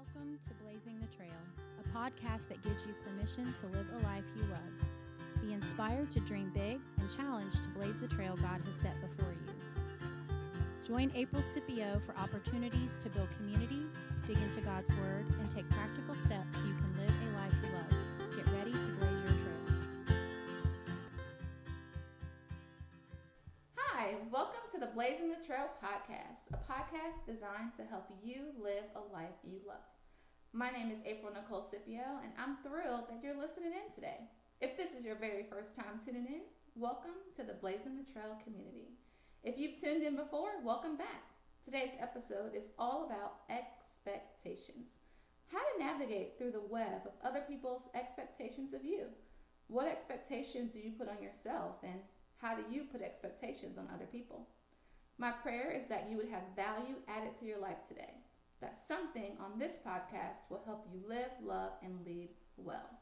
Welcome to Blazing the Trail, a podcast that gives you permission to live a life you love. Be inspired to dream big and challenged to blaze the trail God has set before you. Join April Scipio for opportunities to build community, dig into God's Word, and take practical steps so you can live a life you love. Get ready to blaze your trail. Hi, welcome to the Blazing the Trail podcast, a podcast designed to help you live a life you love. My name is April Nicole Scipio, and I'm thrilled that you're listening in today. If this is your very first time tuning in, welcome to the Blazing the Trail community. If you've tuned in before, welcome back. Today's episode is all about expectations. How to navigate through the web of other people's expectations of you. What expectations do you put on yourself, and how do you put expectations on other people? My prayer is that you would have value added to your life today. That something on this podcast will help you live, love, and lead well.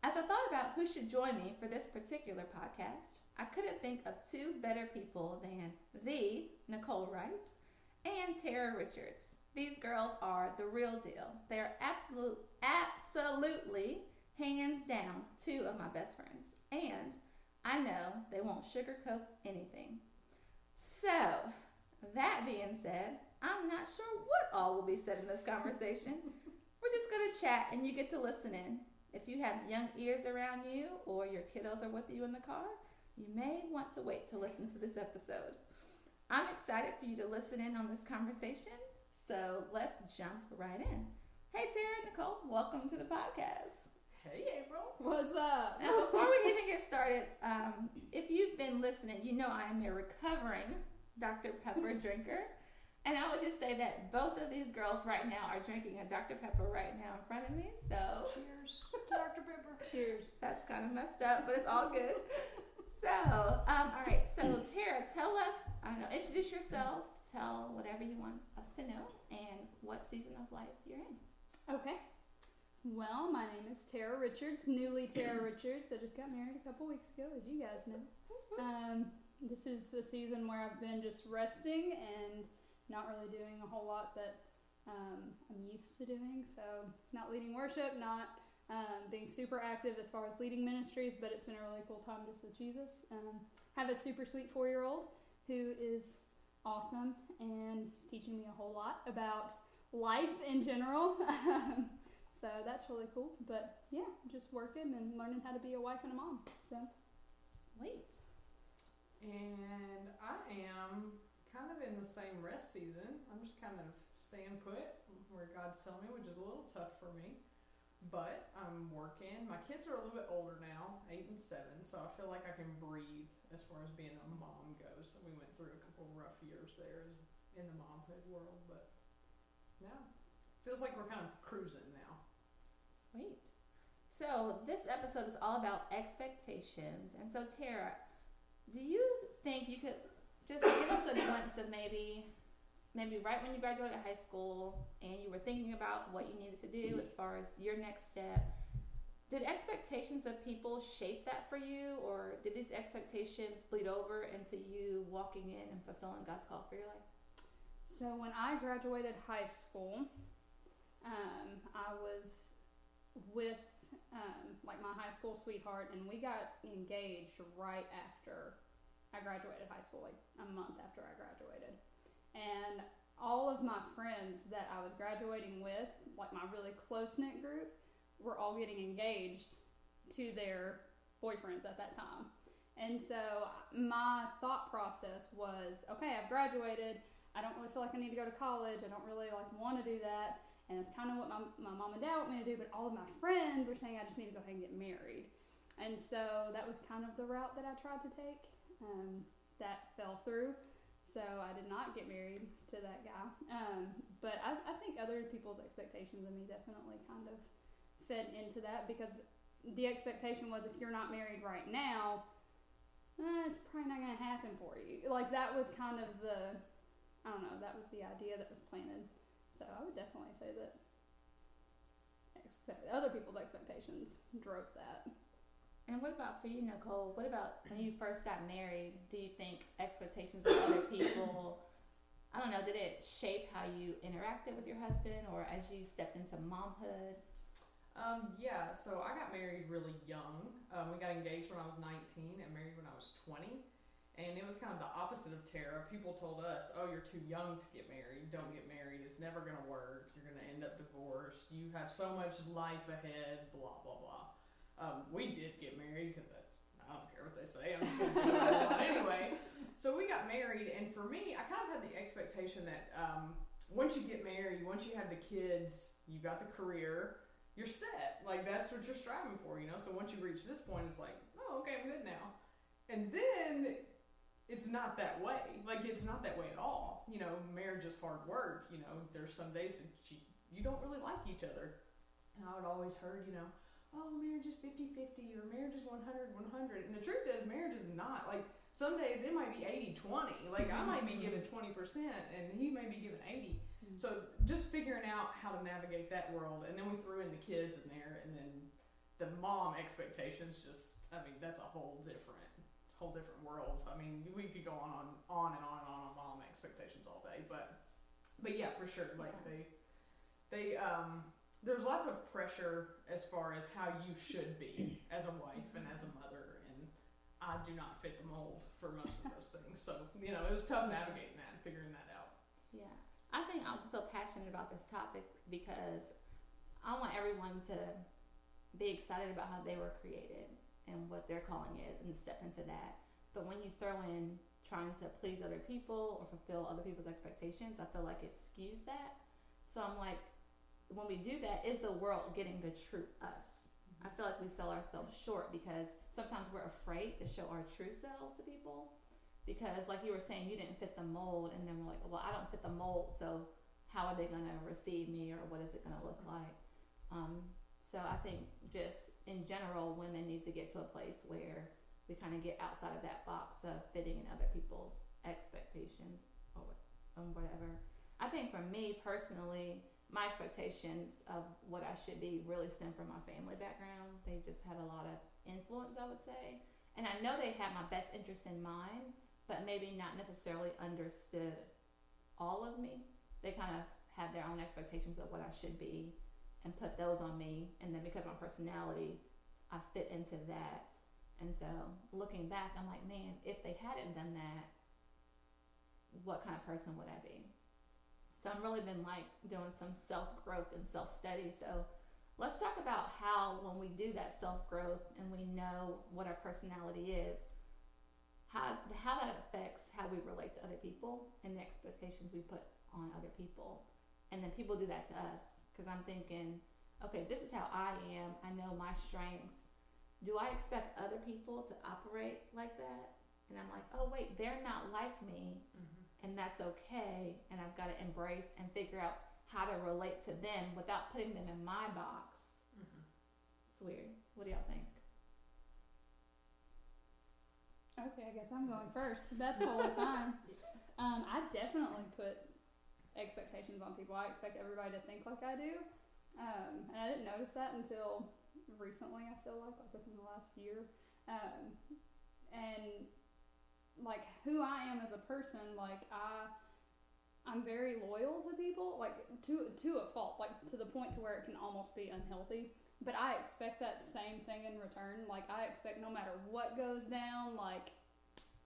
As I thought about who should join me for this particular podcast, I couldn't think of two better people than the Nicole Wright and Tara Richards. These girls are the real deal. They are absolutely, hands down, two of my best friends. And I know they won't sugarcoat anything. So, that being said, I'm not sure what all will be said in this conversation. We're just going to chat and you get to listen in. If you have young ears around you or your kiddos are with you in the car, you may want to wait to listen to this episode. I'm excited for you to listen in on this conversation, so let's jump right in. Hey Tara and Nicole, welcome to the podcast. Hey April. What's up? Now before we even get started, if you've been listening, you know I am a recovering Dr. Pepper drinker. And I would just say that both of these girls right now are drinking a Dr. Pepper right now in front of me. So cheers to Dr. Pepper. Cheers. That's kind of messed up, but it's all good. So, all right. So Tara, tell us, introduce yourself. Tell whatever you want us to know and what season of life you're in. Okay. Well, my name is Tara Richards, newly Tara Richards. I just got married a couple weeks ago, as you guys know. This is a season where I've been just resting and not really doing a whole lot that I'm used to doing. So not leading worship, not being super active as far as leading ministries, but it's been a really cool time just with Jesus. Have a super sweet 4-year-old who is awesome and is teaching me a whole lot about life in general. So that's really cool. But yeah, just working and learning how to be a wife and a mom. So sweet. And I am kind of in the same rest season. I'm just kind of staying put where God's telling me, which is a little tough for me. But I'm working. My kids are a little bit older now, 8 and 7, so I feel like I can breathe as far as being a mom goes. So we went through a couple of rough years there as in the momhood world, but yeah, feels like we're kind of cruising now. Sweet. So this episode is all about expectations. And so Tara, do you think you could just give us a glimpse of maybe right when you graduated high school and you were thinking about what you needed to do as far as your next step? Did expectations of people shape that for you, or did these expectations bleed over into you walking in and fulfilling God's call for your life? So when I graduated high school, I was with my high school sweetheart, and we got engaged right after I graduated high school, like a month after I graduated. And all of my friends that I was graduating with, like my really close-knit group, were all getting engaged to their boyfriends at that time. And so my thought process was, okay, I've graduated. I don't really feel like I need to go to college. I don't really want to do that. And it's kind of what my mom and dad want me to do, but all of my friends are saying I just need to go ahead and get married. And so that was kind of the route that I tried to take. That fell through. So I did not get married to that guy. But I think other people's expectations of me definitely kind of fed into that, because the expectation was if you're not married right now, it's probably not going to happen for you. Like that was kind of that was the idea that was planted. So I would definitely say that other people's expectations drove that. And what about for you, Nicole? What about when you first got married? Do you think expectations of other people I don't know, did it shape how you interacted with your husband or as you stepped into momhood? Yeah, so I got married really young. We got engaged when I was 19 and married when I was 20. And it was kind of the opposite of Tara. People told us, oh, you're too young to get married. Don't get married. It's never going to work. You're going to end up divorced. You have so much life ahead, blah, blah, blah. We did get married because I don't care what they say. I'm just going to do what I want anyway. So we got married. And for me, I kind of had the expectation that once you get married, once you have the kids, you've got the career, you're set. Like, that's what you're striving for, you know? So once you reach this point, it's like, oh, okay, I'm good now. And then it's not that way. Like, it's not that way at all. You know, marriage is hard work. You know, there's some days that you don't really like each other. And I would always heard, you know, oh, marriage is 50-50 or marriage is 100-100. And the truth is, marriage is not. Like, some days it might be 80-20. Like, I might be giving 20% and he may be giving 80. So just figuring out how to navigate that world. And then we threw in the kids in there. And then the mom expectations just, I mean, that's a whole different world. I mean, we could go on and on mom expectations all day, but yeah, for sure. Like they there's lots of pressure as far as how you should be as a wife and as a mother, and I do not fit the mold for most of those things. So, you know, it was tough navigating that and figuring that out. Yeah. I think I'm so passionate about this topic because I want everyone to be excited about how they were created and what their calling is and step into that. But when you throw in trying to please other people or fulfill other people's expectations, I feel like it skews that. So I'm like, when we do that, is the world getting the true us? I feel like we sell ourselves short because sometimes we're afraid to show our true selves to people because, like you were saying, you didn't fit the mold, and then we're like, well, I don't fit the mold, so how are they going to receive me, or what is it going to look like? So I think just in general, women need to get to a place where we kind of get outside of that box of fitting in other people's expectations or whatever. I think for me personally, my expectations of what I should be really stem from my family background. They just had a lot of influence, I would say. And I know they had my best interests in mind, but maybe not necessarily understood all of me. They kind of had their own expectations of what I should be and put those on me. And then because of my personality, I fit into that. And so looking back, I'm like, man, if they hadn't done that, what kind of person would I be? So I've really been like doing some self-growth and self-study. So let's talk about how when we do that self-growth and we know what our personality is, how that affects how we relate to other people and the expectations we put on other people. And then people do that to us. Because I'm thinking, okay, this is how I am. I know my strengths. Do I expect other people to operate like that? And I'm like, oh, wait, they're not like me. And that's okay. And I've got to embrace and figure out how to relate to them without putting them in my box. It's weird. What do y'all think? Okay, I guess I'm going first. That's totally fine. I definitely put expectations on people. I expect everybody to think like I do. And I didn't notice that until recently, I feel like within the last year. And like who I am as a person, like I'm very loyal to people, like to a fault, like to the point to where it can almost be unhealthy. But I expect that same thing in return. Like I expect no matter what goes down, like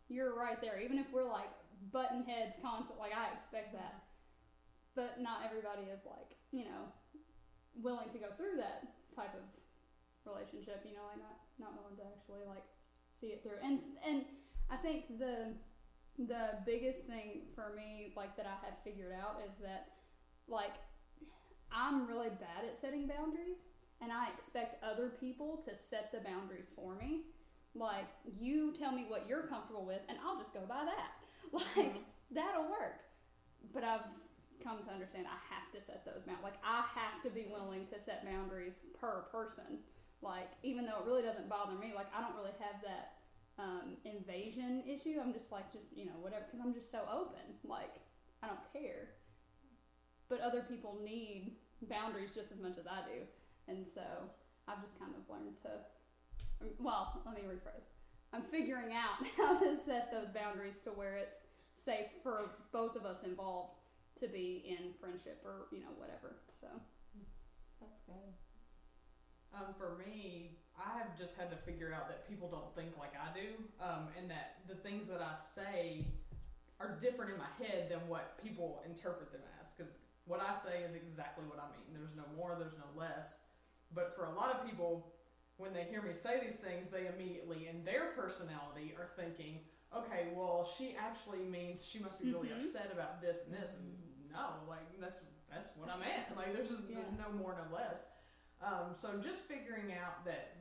you're right there. Even if we're like button heads constant, like I expect that. But not everybody is like, you know, willing to go through that type of relationship, you know, like not willing to actually like see it through. And I think the biggest thing for me, like that I have figured out is that like I'm really bad at setting boundaries, and I expect other people to set the boundaries for me. Like you tell me what you're comfortable with and I'll just go by that. Like that'll work. But I've come to understand I have to set those boundaries. Like I have to be willing to set boundaries per person. Like even though it really doesn't bother me, like I don't really have that invasion issue. I'm just like, you know, whatever, because I'm just so open. Like I don't care. But other people need boundaries just as much as I do. And so I've just kind of learned to, well, let me rephrase. I'm figuring out how to set those boundaries to where it's safe for both of us involved to be in friendship or, you know, whatever. So That's good. For me, I have just had to figure out that people don't think like I do, and that the things that I say are different in my head than what people interpret them as. Because what I say is exactly what I mean. There's no more, there's no less. But for a lot of people, when they hear me say these things, they immediately, in their personality, are thinking, okay, well, she actually means she must be really upset about this and this. And no, like, that's what I meant. Like, there's no more, no less. So just figuring out that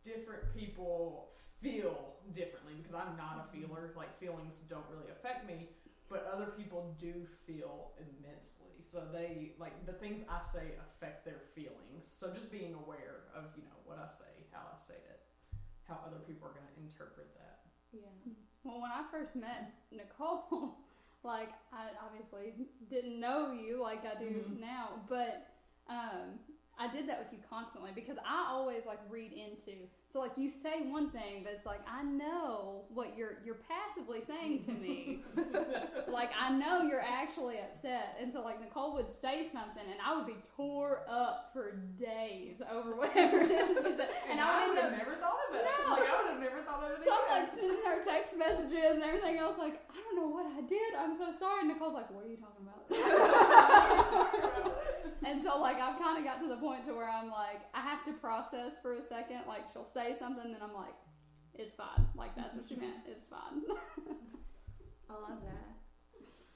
different people feel differently, because I'm not a feeler. Like, feelings don't really affect me, but other people do feel immensely. So they, like, the things I say affect their feelings. So just being aware of, you know, what I say, how I say it, how other people are going to interpret that. Yeah. Well, when I first met Nicole, like, I obviously didn't know you like I do now, but I did that with you constantly because I always like read into. So like you say one thing, but it's like I know what you're passively saying to me. Like I know you're actually upset, and so like Nicole would say something, and I would be tore up for days over whatever it is that she said, and I would have never thought of it. No. Like I would have never thought of it. So I'm like sending her text messages and everything else. Like I don't know what I did. I'm so sorry. And Nicole's like, "What are you talking about?" And so like I've kind of got to the point to where I'm like I have to process for a second. Like she'll say something, then I'm like, it's fine. Like that's what she meant. It's fine. I love that.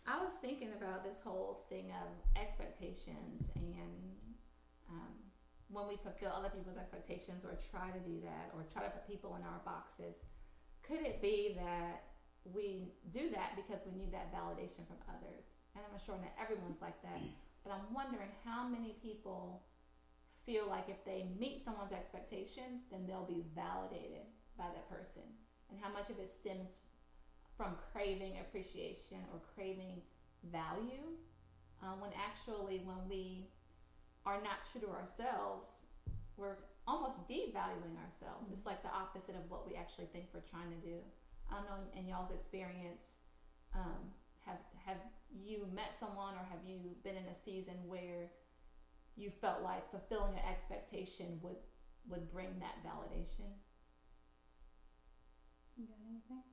I was thinking about this whole thing of expectations and when we fulfill other people's expectations or try to do that or try to put people in our boxes, could it be that we do that because we need that validation from others? And I'm sure that everyone's like that. But I'm wondering how many people feel like if they meet someone's expectations, then they'll be validated by that person. And how much of it stems from craving appreciation or craving value, when actually when we are not true to ourselves, we're almost devaluing ourselves. It's like the opposite of what we actually think we're trying to do. I don't know, in y'all's experience, have you met someone or have you been in a season where you felt like fulfilling an expectation would bring that validation? You got anything?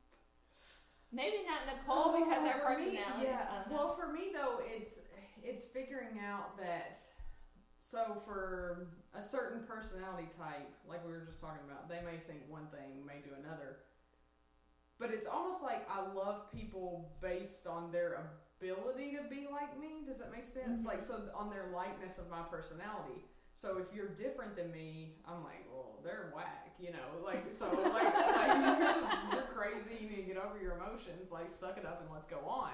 Maybe not Nicole because her personality. Well, for me though, it's figuring out that. So for a certain personality type, like we were just talking about, they may think one thing, may do another. But it's almost like I love people based on their ability to be like me. Does that make sense? Like, so on their likeness of my personality. So if you're different than me, I'm like, well, they're whack, you know? Like, so like you're crazy, you need to get over your emotions, like suck it up and let's go on.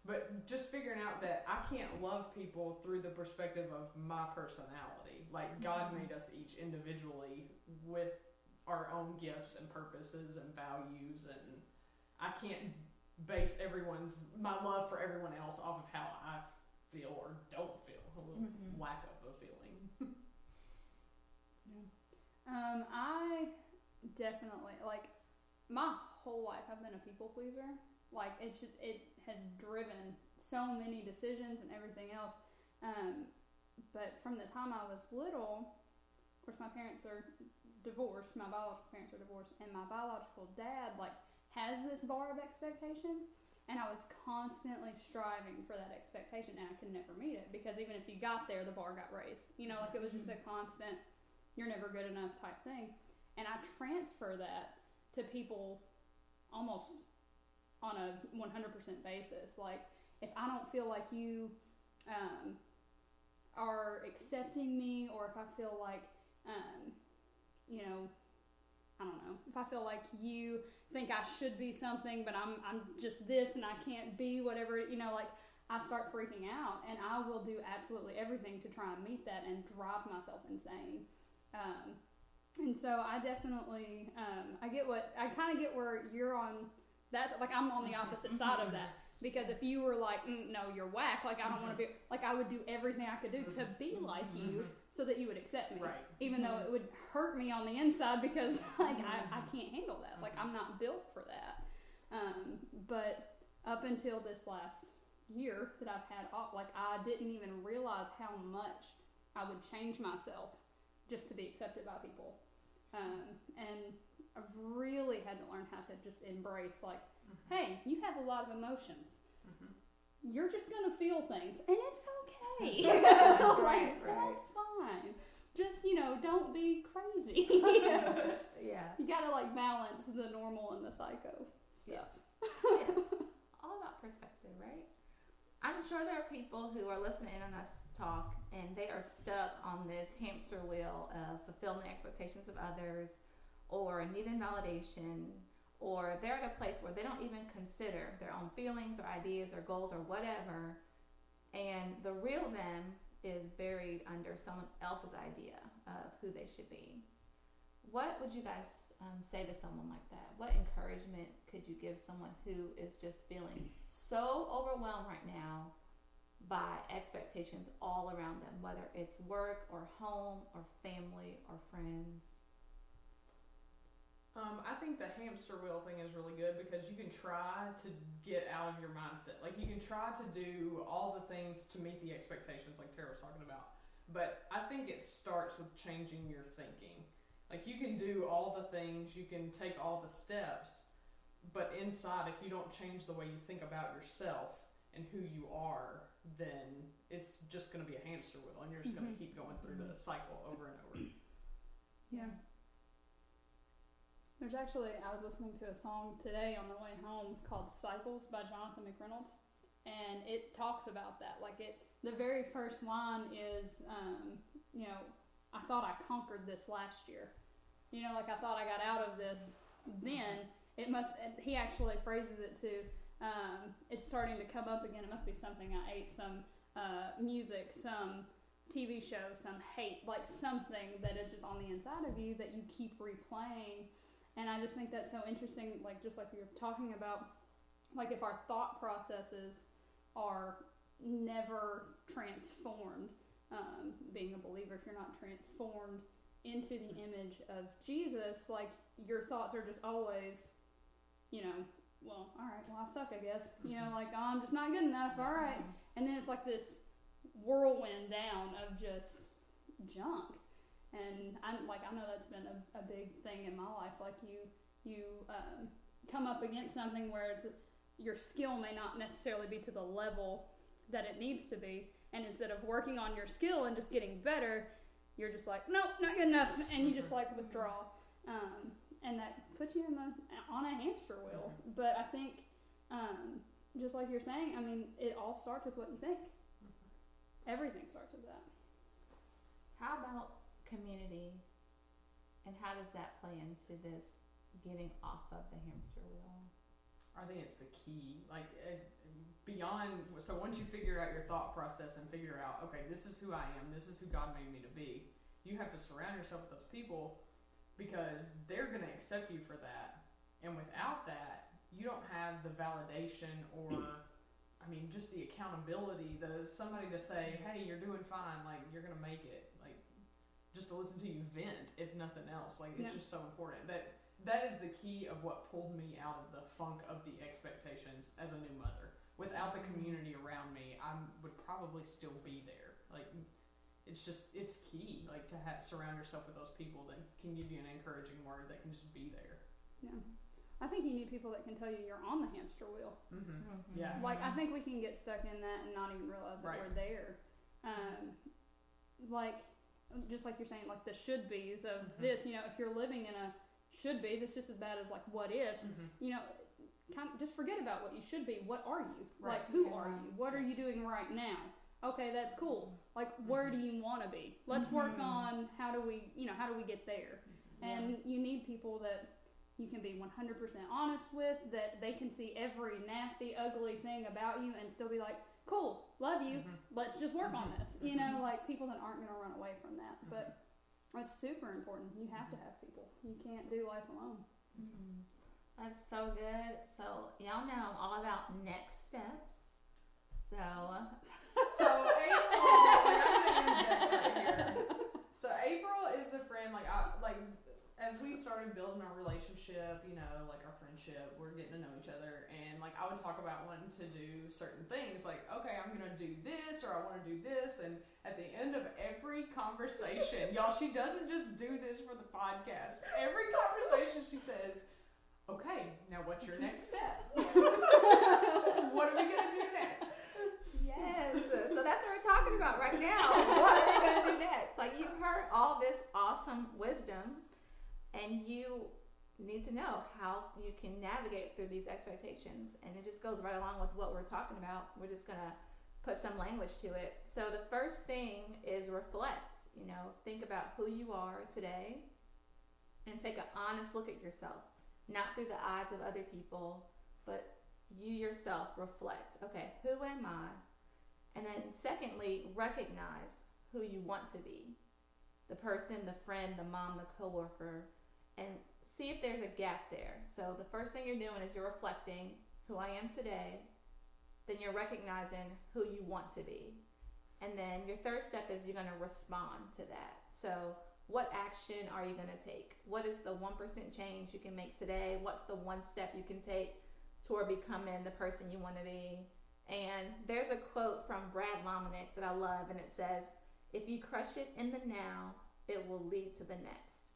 But just figuring out that I can't love people through the perspective of my personality. Like God made us each individually with our own gifts and purposes and values, and I can't base my love for everyone else off of how I feel or don't feel, lack of a feeling. I definitely, like, my whole life I've been a people pleaser. Like, it has driven so many decisions and everything else. But from the time I was little, of course my parents are divorced, my biological parents are divorced, and my biological dad, like, has this bar of expectations, and I was constantly striving for that expectation, and I could never meet it, because even if you got there, the bar got raised. You know, like, it was just a constant, you're never good enough type thing. And I transfer that to people almost on a 100% basis. Like, if I don't feel like you are accepting me, or if I feel like, you know, I don't know, if I feel like you think I should be something, but I'm just this and I can't be whatever, you know, like, I start freaking out, and I will do absolutely everything to try and meet that and drive myself insane. And so I definitely, I kind of get where you're on. That's like, I'm on the opposite side of that, because if you were like, no, you're whack, like, I don't want to be, like, I would do everything I could do to be like you so that you would accept me, right. Even though it would hurt me on the inside, because like I can't handle that, like, I'm not built for that. But up until this last year that I've had off, like I didn't even realize how much I would change myself just to be accepted by people. And I've really had to learn how to just embrace, like, hey, you have a lot of emotions. You're just going to feel things, and it's okay. Right. That's fine. Just, don't be crazy. Yeah. You got to, like, balance the normal and the psycho stuff. Yes. All about perspective, right? I'm sure there are people who are listening in on us talk and they are stuck on this hamster wheel of fulfilling the expectations of others or needing validation, or they're at a place where they don't even consider their own feelings or ideas or goals or whatever, and the real them is buried under someone else's idea of who they should be. What would you guys say to someone like that? What encouragement could you give someone who is just feeling so overwhelmed right now by expectations all around them, whether it's work or home or family or friends? I think the hamster wheel thing is really good because you can try to get out of your mindset. Like, you can try to do all the things to meet the expectations like Tara was talking about. But I think it starts with changing your thinking. Like, you can do all the things, you can take all the steps, but inside, if you don't change the way you think about yourself and who you are, then it's just going to be a hamster wheel, and you're just going to keep going through the cycle over and over. Yeah. There's actually, I was listening to a song today on the way home called Cycles by Jonathan McReynolds, and it talks about that. Like, the very first line is, I thought I conquered this last year. Like, I thought I got out of this then. He actually phrases it to, it's starting to come up again. It must be something I ate, some music, some TV show, some hate, like something that is just on the inside of you that you keep replaying. And I just think that's so interesting, like, just like you're talking about, like, if our thought processes are never transformed, being a believer, if you're not transformed into the image of Jesus, like, your thoughts are just always, well, all right, well, I suck, I guess. Like, oh, I'm just not good enough, all right. And then it's like this whirlwind down of just junk. And I know that's been a big thing in my life. Like, you come up against something where your skill may not necessarily be to the level that it needs to be. And instead of working on your skill and just getting better, you're just like, nope, not good enough. And you just, like, withdraw. And that puts you on a hamster wheel. But I think, just like you're saying, I mean, it all starts with what you think. Everything starts with that. How about community, and how does that play into this getting off of the hamster wheel? I think it's the key. Like, so once you figure out your thought process and figure out, okay, this is who I am, this is who God made me to be, you have to surround yourself with those people because they're going to accept you for that. And without that, you don't have the validation or, just the accountability. There's somebody to say, hey, you're doing fine, like, you're going to make it. Like, just to listen to you vent, if nothing else. Like, it's just so important. That is the key of what pulled me out of the funk of the expectations as a new mother. Without the community around me, I would probably still be there. Like, it's key, like, to surround yourself with those people that can give you an encouraging word, that can just be there. Yeah. I think you need people that can tell you you're on the hamster wheel. Yeah. Like, I think we can get stuck in that and not even realize that we're there. Like, just like you're saying, like, the should-bes of this, if you're living in a should-bes, it's just as bad as, like, what-ifs. Kind of just forget about what you should be. What are you? Right. Like, who are you? What are you doing right now? Okay, that's cool. Like, where do you want to be? Let's work on how do we get there? And you need people that you can be 100% honest with, that they can see every nasty, ugly thing about you and still be like, cool, love you, let's just work on this. Like, people that aren't going to run away from that. But it's super important. You have to have people. You can't do life alone. That's so good. So, y'all know I'm all about next steps. So April, So April is the friend, as we started building our relationship, like our friendship, we're getting to know each other, and like like I would talk about wanting to do certain things, like, okay, I'm gonna do this, or I want to do this, and at the end of every conversation, y'all, she doesn't just do this for the podcast. Every conversation she says, okay, now what's your next step? What are we gonna do next? Yes, so that's what we're talking about right now. What are we going to do next? Like, you've heard all this awesome wisdom, and you need to know how you can navigate through these expectations. And it just goes right along with what we're talking about. We're just going to put some language to it. So the first thing is reflect. You know, think about who you are today and take an honest look at yourself. Not through the eyes of other people, but you yourself reflect. Okay, who am I? And then secondly, recognize who you want to be. The person, the friend, the mom, the coworker, and see if there's a gap there. So the first thing you're doing is you're reflecting who I am today. Then you're recognizing who you want to be. And then your third step is you're going to respond to that. So what action are you going to take? What is the 1% change you can make today? What's the one step you can take toward becoming the person you want to be? And there's a quote from Brad Lomenick that I love, and it says, if you crush it in the now, it will lead to the next.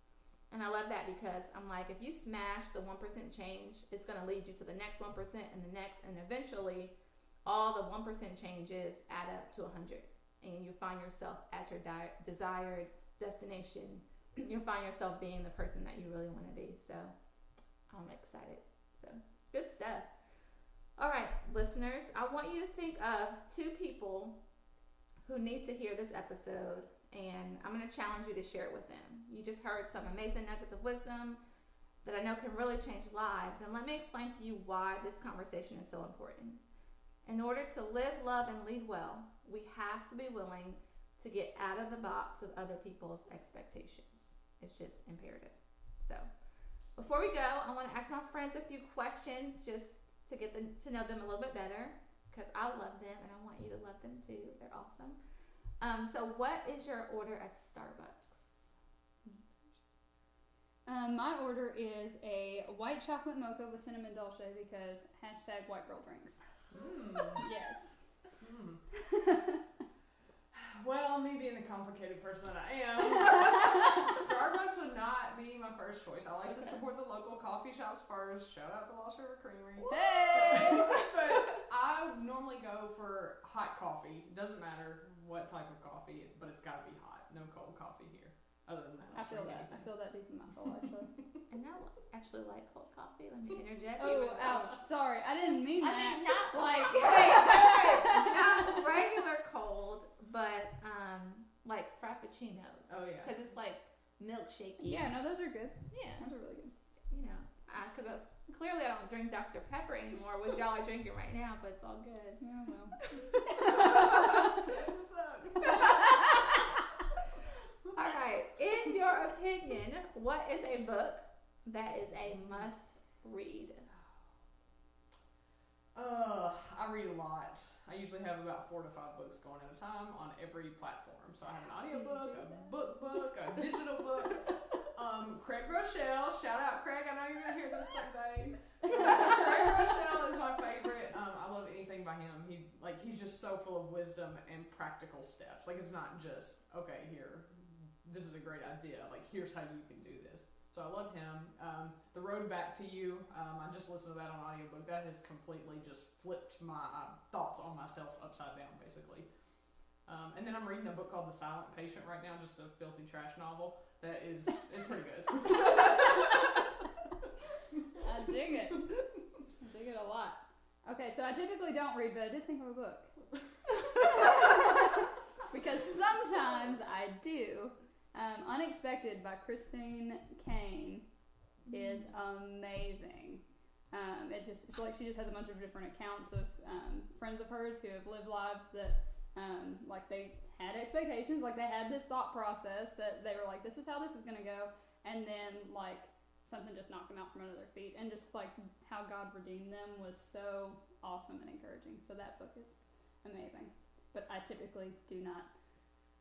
And I love that because I'm like, if you smash the 1% change, it's going to lead you to the next 1% and the next, and eventually all the 1% changes add up to 100. And you find yourself at your desired destination. You'll find yourself being the person that you really want to be. So I'm excited. So good stuff. All right, listeners, I want you to think of 2 people who need to hear this episode, and I'm going to challenge you to share it with them. You just heard some amazing nuggets of wisdom that I know can really change lives, and let me explain to you why this conversation is so important. In order to live, love, and lead well, we have to be willing to get out of the box of other people's expectations. It's just imperative. So before we go, I want to ask my friends a few questions just to get them to know them a little bit better, because I love them and I want you to love them too. They're awesome. So what is your order at Starbucks? My order is a white chocolate mocha with cinnamon dolce because #whitegirldrinks. Yes. Well, me being the complicated person that I am, Starbucks would not be my first choice. I like to support the local coffee shops first. Shout out to Lost River Creamery. Hey! But I normally go for hot coffee. Doesn't matter what type of coffee, but it's got to be hot. No cold coffee here. Other than that, I feel that. I feel that deep in my soul, actually. And I actually like cold coffee. Let me interject. Oh, ouch. Sorry. I didn't mean that. I mean, not like not regular cold, but like frappuccinos. Oh yeah. Because it's like milkshakey. Yeah, no, those are good. Yeah. Those are really good. You know, because clearly I don't drink Dr. Pepper anymore, which y'all are drinking right now, but it's all good. Yeah, well. All right. In your opinion, what is a book that is a must read? I read a lot. I usually have about 4 to 5 books going at a time on every platform. So I have an audiobook, a book, a digital book. Craig Rochelle, shout out Craig, I know you're going to hear this someday. Craig Rochelle is my favorite. I love anything by him. He's just so full of wisdom and practical steps. Like, it's not just, okay, here, this is a great idea. Like, here's how you can do this. So I love him. The Road Back to You, I just listened to that on audiobook. That has completely just flipped my thoughts on myself upside down, basically. And then I'm reading a book called The Silent Patient right now, just a filthy trash novel. That is pretty good. I dig it. I dig it a lot. Okay, so I typically don't read, but I did think of a book. Because sometimes I do. Unexpected by Christine Kane is amazing. It's like she just has a bunch of different accounts of friends of hers who have lived lives that like they had expectations, like they had this thought process that they were like, this is how this is going to go, and then like something just knocked them out from under their feet, and just like how God redeemed them was so awesome and encouraging. So that book is amazing. But I typically do not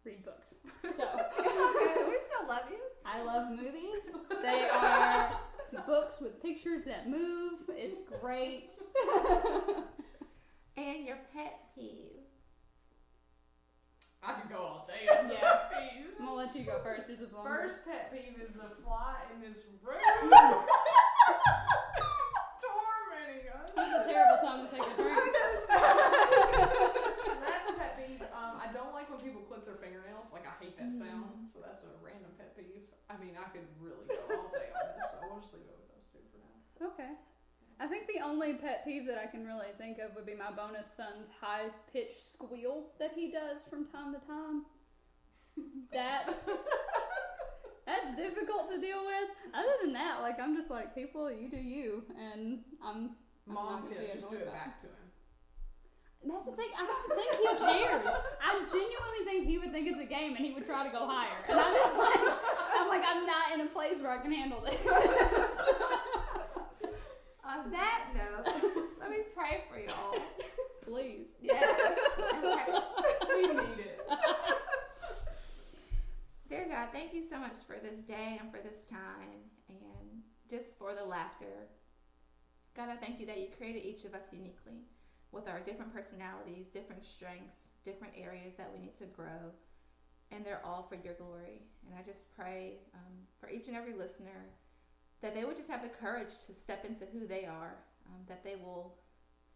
read books. So we still love you. I love movies. They are books with pictures that move. It's great. And your pet peeve. I could go all day on some pet peeves. I'm gonna let you go first. You're just longer. First pet peeve is the fly in this room. It's tormenting us. This is a terrible time to take a drink. That's a pet peeve. I don't like when people clip their fingernails. Like, I hate that sound. So that's a random pet peeve. I mean, I could really go all day on this, so we'll just leave it with those two for now. Okay. I think the only pet peeve that I can really think of would be my bonus son's high-pitched squeal that he does from time to time. That's difficult to deal with. Other than that, like, I'm just like, people, you do you, and I'm Mom not gonna tip, be just do annoyed it by back to him. That's the thing. I don't think he cares. I genuinely think he would think it's a game and he would try to go higher. And I'm like, I'm not in a place where I can handle this. On that note, let me pray for you all. Please. Yes. Okay. We need it. Dear God, thank you so much for this day and for this time and just for the laughter. God, I thank you that you created each of us uniquely with our different personalities, different strengths, different areas that we need to grow, and they're all for your glory. And I just pray for each and every listener that they would just have the courage to step into who they are, that they will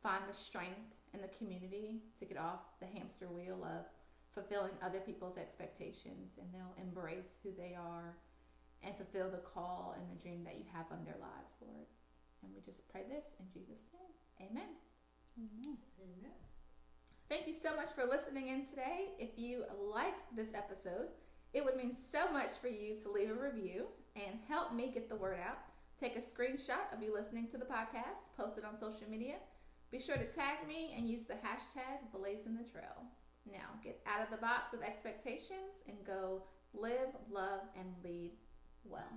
find the strength in the community to get off the hamster wheel of fulfilling other people's expectations, and they'll embrace who they are and fulfill the call and the dream that you have on their lives, Lord. And we just pray this in Jesus' name. Amen. Amen. Amen. Thank you so much for listening in today. If you like this episode, it would mean so much for you to leave a review and help me get the word out. Take a screenshot of you listening to the podcast, post it on social media. Be sure to tag me and use the hashtag #BlazingTheTrail. Now, get out of the box of expectations and go live, love, and lead well.